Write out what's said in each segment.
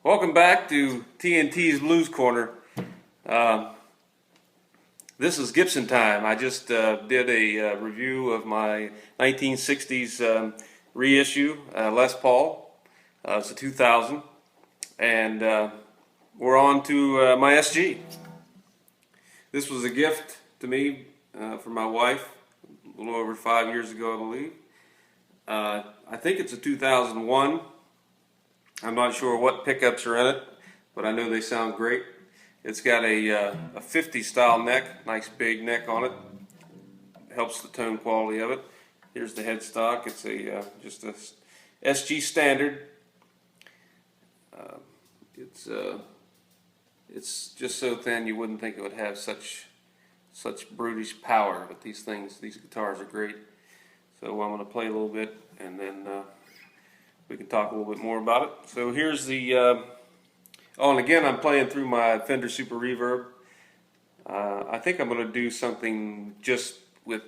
Welcome back to TNT's Blues Corner. This is Gibson time. I just did a review of my 1960s reissue Les Paul. It's a 2000, and we're on to my SG. This was a gift to me from my wife a little over 5 years ago, I believe. I think it's a 2001. I'm not sure what pickups are in it, but I know they sound great. It's got a 50 style neck, nice big neck on it. Helps the tone quality of it. Here's the headstock. It's a just a SG standard. It's just so thin you wouldn't think it would have such brutish power, but these guitars are great. So I'm going to play a little bit, and then we can talk a little bit more about it. So here's the, oh, and again, I'm playing through my Fender Super Reverb. I think I'm going to do something just with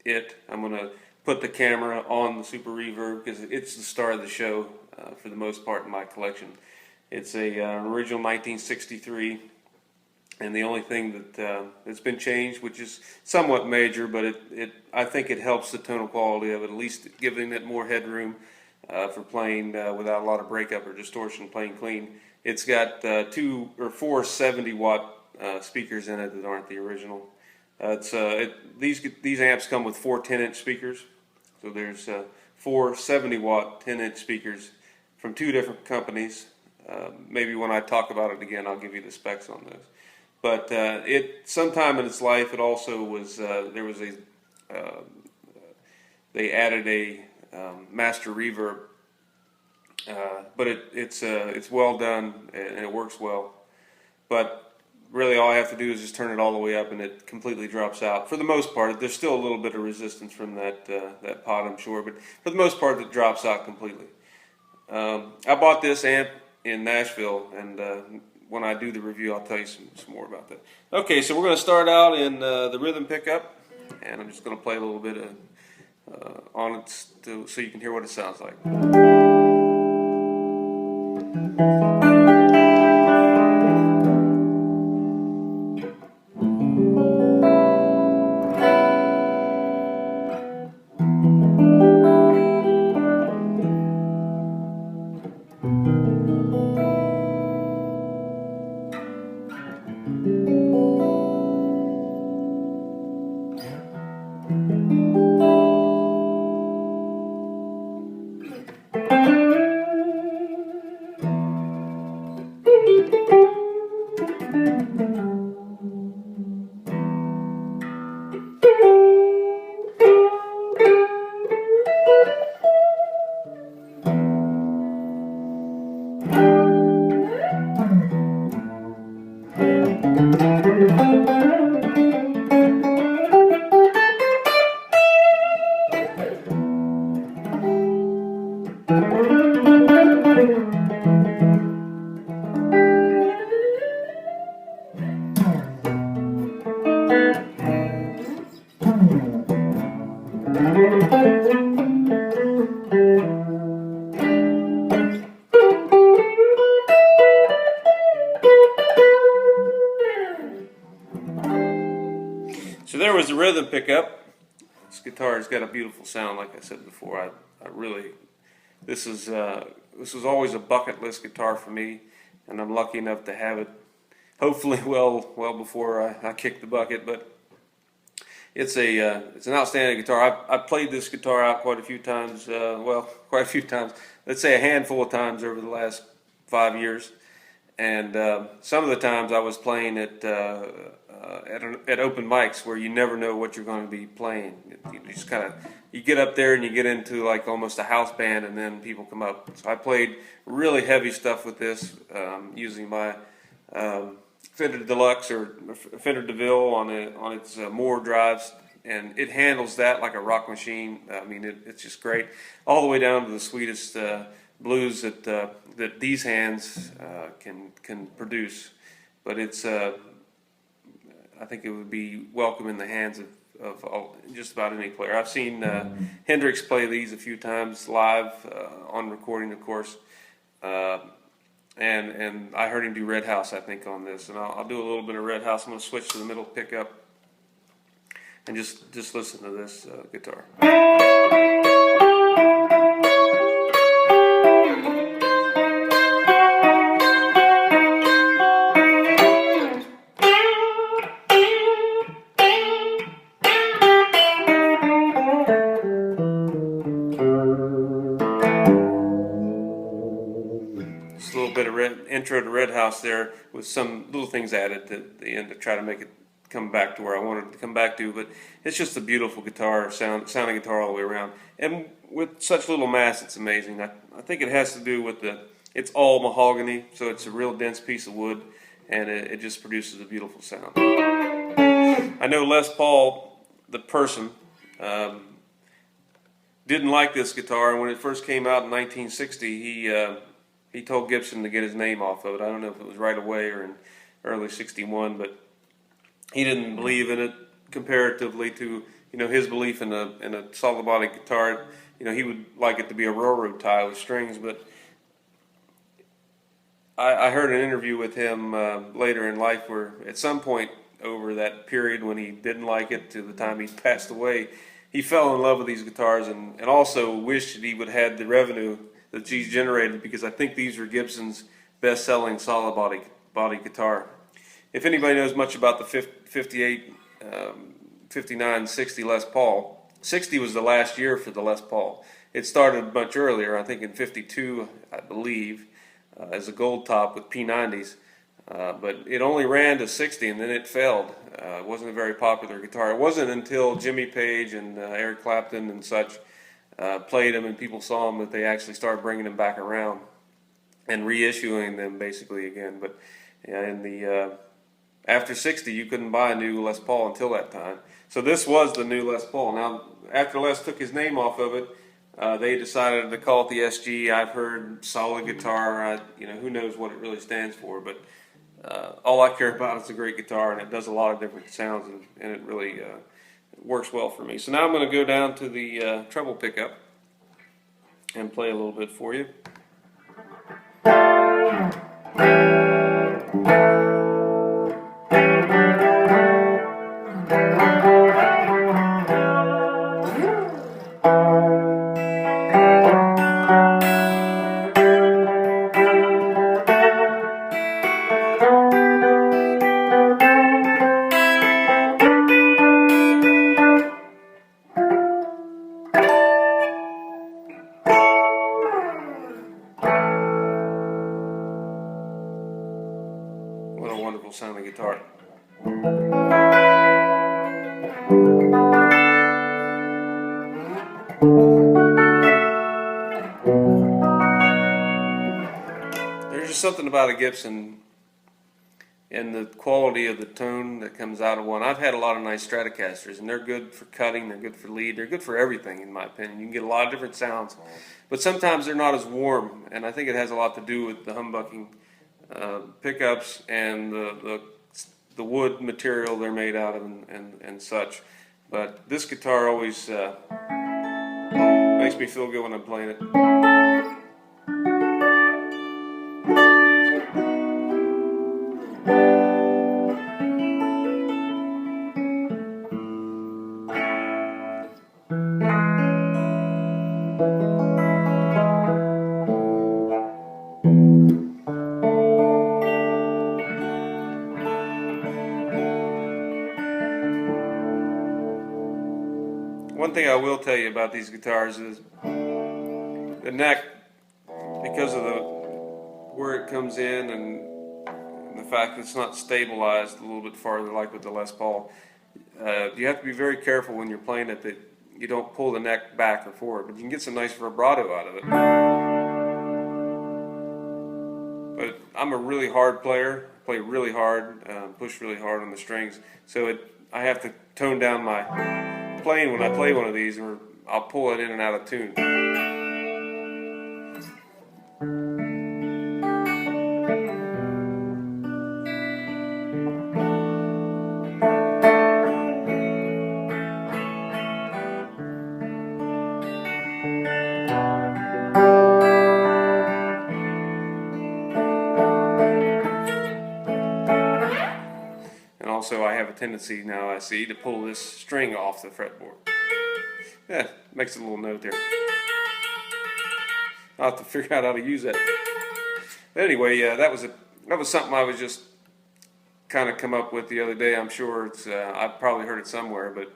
it. I'm going to put the camera on the Super Reverb because it's the star of the show for the most part in my collection. It's a original 1963, and the only thing that's been changed, which is somewhat major, but I think it helps the tonal quality of it, at least giving it more headroom. For playing without a lot of breakup or distortion, playing clean. It's got 2 or 4 70-watt speakers in it that aren't the original. These amps come with 4 10-inch speakers, so there's 4 70-watt 10-inch speakers from 2 different companies. Maybe when I talk about it again, I'll give you the specs on those. But sometime in its life, it also was they added a master reverb, but it's well done and it works well. But really, all I have to do is just turn it all the way up, and it completely drops out. For the most part, there's still a little bit of resistance from that pot, I'm sure, but for the most part, it drops out completely. I bought this amp in Nashville, and when I do the review, I'll tell you some more about that. Okay, so we're going to start out in the rhythm pickup, and I'm just going to play a little bit of on it so you can hear what it sounds like. So there was the rhythm pickup. This guitar has got a beautiful sound, like I said before. This was always a bucket list guitar for me, and I'm lucky enough to have it. Hopefully, well before I kick the bucket. But it's an outstanding guitar. I've played this guitar out quite a few times. Quite a few times. Let's say a handful of times over the last 5 years. And some of the times I was playing at open mics where you never know what you're going to be playing. You just you get up there and you get into like almost a house band, and then people come up. So I played really heavy stuff with this using my Fender Deluxe or Fender DeVille on its Moore drives, and it handles that like a rock machine. I mean, it's just great, all the way down to the sweetest blues that these hands can produce. But I think it would be welcome in the hands of just about any player. I've seen Hendrix play these a few times live on recording, of course. and I heard him do Red House, I think, on this, and I'll do a little bit of Red House. I'm going to switch to the middle pickup and just listen to this guitar. Just a little bit of intro to Red House there, with some little things added at the end to try to make it come back to where I wanted it to come back to. But it's just a beautiful guitar, sounding guitar all the way around, and with such little mass, it's amazing. I think it has to do with it's all mahogany, so it's a real dense piece of wood, and it just produces a beautiful sound. I know Les Paul, the person, didn't like this guitar, and when it first came out in 1960, he told Gibson to get his name off of it. I don't know if it was right away or in early '61, but he didn't believe in it comparatively to his belief in a solid body guitar. He would like it to be a railroad tie with strings. But I heard an interview with him later in life where at some point over that period when he didn't like it to the time he passed away, he fell in love with these guitars and also wished that he would have had the revenue that he's generated, because I think these were Gibson's best-selling solid body guitar. If anybody knows much about the 58, 59, 60 Les Paul, 60 was the last year for the Les Paul. It started much earlier, I think in 52, I believe, as a gold top with P90s. But it only ran to 60 and then it failed. It wasn't a very popular guitar. It wasn't until Jimmy Page and Eric Clapton and such played them and people saw them that they actually started bringing them back around and reissuing them basically again. But after 60, you couldn't buy a new Les Paul until that time. So this was the new Les Paul. Now, after Les took his name off of it, they decided to call it the SG. I've heard solid guitar. Who knows what it really stands for, but all I care about is a great guitar, and it does a lot of different sounds, and it really works well for me. So now I'm going to go down to the treble pickup and play a little bit for you. What a wonderful sounding guitar. There's just something about a Gibson and the quality of the tone that comes out of one. I've had a lot of nice Stratocasters, and they're good for cutting, they're good for lead, they're good for everything in my opinion. You can get a lot of different sounds, but sometimes they're not as warm, and I think it has a lot to do with the humbucking pickups and the wood material they're made out of and such. But this guitar always makes me feel good when I'm playing it. One thing I will tell you about these guitars is the neck, because of where it comes in and the fact that it's not stabilized a little bit farther like with the Les Paul, you have to be very careful when you're playing it that you don't pull the neck back or forward, but you can get some nice vibrato out of it. But I'm a really hard player, play really hard, push really hard on the strings, so I have to tone down my playing when I play one of these, or I'll pull it in and out of tune. also I have a tendency now, I see, to pull this string off the fretboard. Yeah, makes a little note there. I'll have to figure out how to use that. But anyway, that was something I was just kind of come up with the other day. I'm sure it's I've probably heard it somewhere, but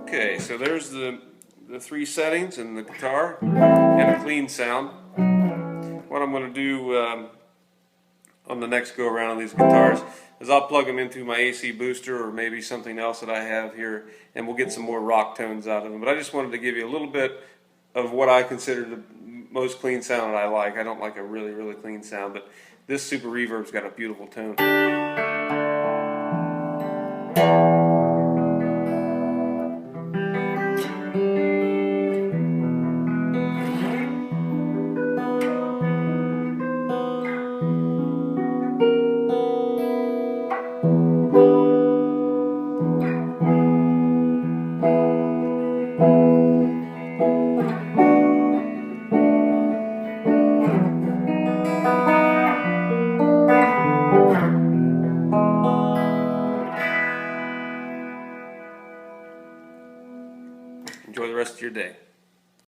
okay, so there's the three settings and the guitar and a clean sound. What I'm going to do on the next go around of these guitars is I'll plug them into my AC booster or maybe something else that I have here, and we'll get some more rock tones out of them. But I just wanted to give you a little bit of what I consider the most clean sound that I like. I don't like a really clean sound, but this Super Reverb's got a beautiful tone.